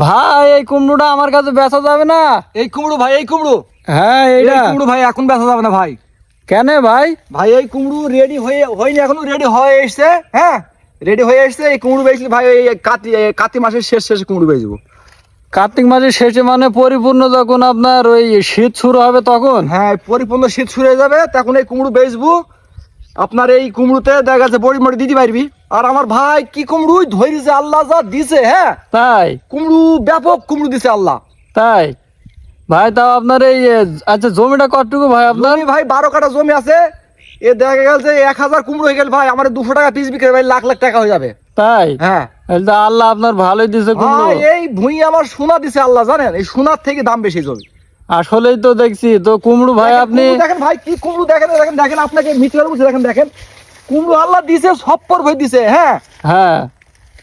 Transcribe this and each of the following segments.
ভাই এই কুমড়োটা আমার কাছে বেচা যাবে না? এই কুমড়ো ভাই, এই কুমড়ো, হ্যাঁ এই এইটা কুমড়ো ভাই এখন বেচা যাবে না ভাই। কেন ভাই? ভাই এই কুমড়ো রেডি হয়নি, এখনো রেডি হয়ে এসছে। হ্যাঁ, রেডি হয়ে এসছে। এই কুমড়ো বেচলে ভাই এই কাতি মাসের শেষে কুমড়ো বেচবো। কার্তিক মাসের শেষে মানে পরিপূর্ণ যখন আপনার ওই শীত শুরু হবে তখন? হ্যাঁ, পরিপূর্ণ শীত শুরু হয়ে যাবে তখন এই কুমড়ো বেচবো। আপনার এই কুমড়োতে দেখা যাচ্ছে বড়ি মড়ি দিতে পারবি। আর আমার ভাই কি কুমড়ো ধরেছে আল্লাহ যা দিছে। হ্যাঁ, তাই? কুমড়ো ব্যাপক কুমড়ো দিছে আল্লাহ। তাই ভাই, তাও আপনার এই আচ্ছা জমিটা কতটুকু ভাই আপনার? জমি ভাই 12 কাঠা জমি আছে। এ দেখা গেল যে 1000 কুমড়ো হয়ে গেল ভাই, আমার 200 টাকা পিস বিক্রি ভাই, লাখ লাখ টাকা হয়ে যাবে। তাই? হ্যাঁ তাহলে তো আল্লাহ আপনার ভালোই দিছে কুমড়ো। ভাই, এই ভুঁই আমার সোনা দিছে আল্লাহ, জানেন এই সোনার থেকে দাম বেশি জমি। আসলেই তো দেখছি তো কুমড়ো ভাই দেখেন আপনি। কুমড়ো দেখেন ভাই, কি কুমড়ো দেখেন, দেখেন দেখেন আপনাকে মিথ্যা কথা বলছি, দেখেন দেখেন কুমড়ো আল্লাহ দিছে, সপ্পর হয়ে দিছে। হ্যাঁ, হ্যাঁ,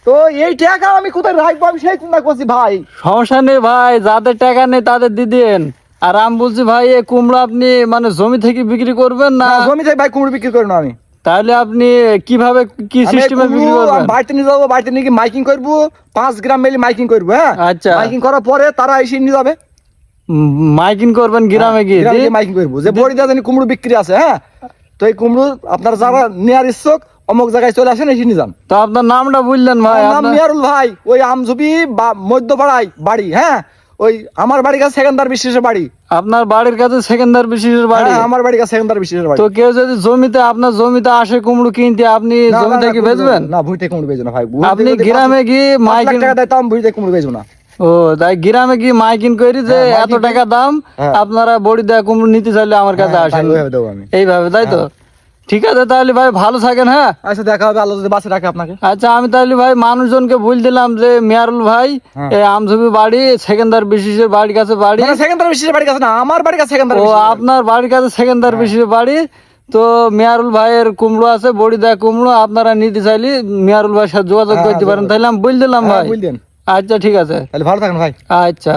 তো এই টাকা আমি কোথায় রাখবো, আমি সেই চিন্তা করছি ভাই। সমস্যা নেই ভাই, যাদের টাকা নেই তাদের দিদিন। আর আমি বলছি ভাই এই কুমড়ো আপনি মানে জমি থেকে বিক্রি করবেন না? না, জমি থেকে ভাই কুমড়ো বিক্রি করি না আমি। তাহলে আপনি কিভাবে কি আমি সিস্টেমে বিক্রি কুমড়ো করবেন? বাড়িতে নিয়ে যাবো, বাড়িতে নিয়ে গিয়ে মাইকিং করবো, 5 গ্রাম মেলে মাইকিং করবো। হ্যাঁ, আচ্ছা। মাইকিং করার পরে তারা এসে নিয়ে যাবে। মাইকিং করবেন গ্রামে গিয়ে? গ্রামে গিয়ে মাইকিং করবো যে বড়ি দাদা কুমড়ো বিক্রি আছে। হ্যাঁ, তো এই কুমড়ো আপনার যারা নেয়ার ইচ্ছুক অমুক জায়গায় চলে আসেন, এসে নিয়ে যান। তো আপনার নামটা বুঝলেন ভাই? আমার নাম আপনার- মিয়ারুল ভাই, ওই আমঝুপি মধ্যপাড়ায় বাড়ি। হ্যাঁ, ওই আমার বাড়ির কাছে সেকেন্দার বিশেষের বাড়ি। আপনার বাড়ির কাছে সেকেন্দার বিশেষের বাড়ি? হ্যাঁ, আমার বাড়ির কাছে সেকেন্দার বিশেষের বাড়ি। তো কেউ যদি জমিতে আপনার জমিতে আসে কুমড়ো কিনতে, আপনি না, জমি না, থেকে না, বেচবেন? না, ভুঁইতে কুমড়ো বেচবো না ভাই। আপনি গ্রামে গিয়ে 5 লাখ মাইকিং? টাকা দেয়, তাও আমি ভুঁইতে কুমড়ো বেচবো না। ও তাই, গ্রামে গিয়ে মাইকিং করি যে হ্যাঁ, এত মাইকিং টাকা দাম, হ্যাঁ। আপনারা বড়ি দেয়া কুমড়ো নিতে চাইলে আমার কাছে হ্যাঁ, আসেন। তাই ওইভাবে দেবো আমি। এইভাবে, তাই তো? ঠিক আছে তাহলে ভাই, ভালো থাকেন। হ্যাঁ, আচ্ছা, দেখা হবে আল্লাহ যদি বাঁচে রাখে আপনাকে। আচ্ছা আমি তাহলে ভাই মানুষজনকে বল দিলাম যে মিয়ারুল ভাই হ্যাঁ। এই আমঝুপি বাড়ি, সেকেন্দার বিশেষের বাড়ির কাছে বাড়ি। মানে সেকেন্দার বিশেষের বাড়ির কাছে না, আমার বাড়ির কাছে সেকেন্দার ও বিশেষের বাড়ি। আপনার বাড়ির কাছে সেকেন্দার বিশেষের বাড়ি। তো মিয়ারুল ভাইয়ের কুমড়ো আছে, বড়ি দেয়া কুমড়ো, আপনারা নিতে চাইলে মিয়ারুল ভাইয়ের সাথে যোগাযোগ হ্যাঁ, করতে পারেন। যোগাযোগ। তাহলে আমি বল দিলাম হ্যাঁ, ভাই। বুঝলেন। আচ্ছা ঠিক আছে। তাহলে ভালো থাকেন ভাই। আচ্ছা।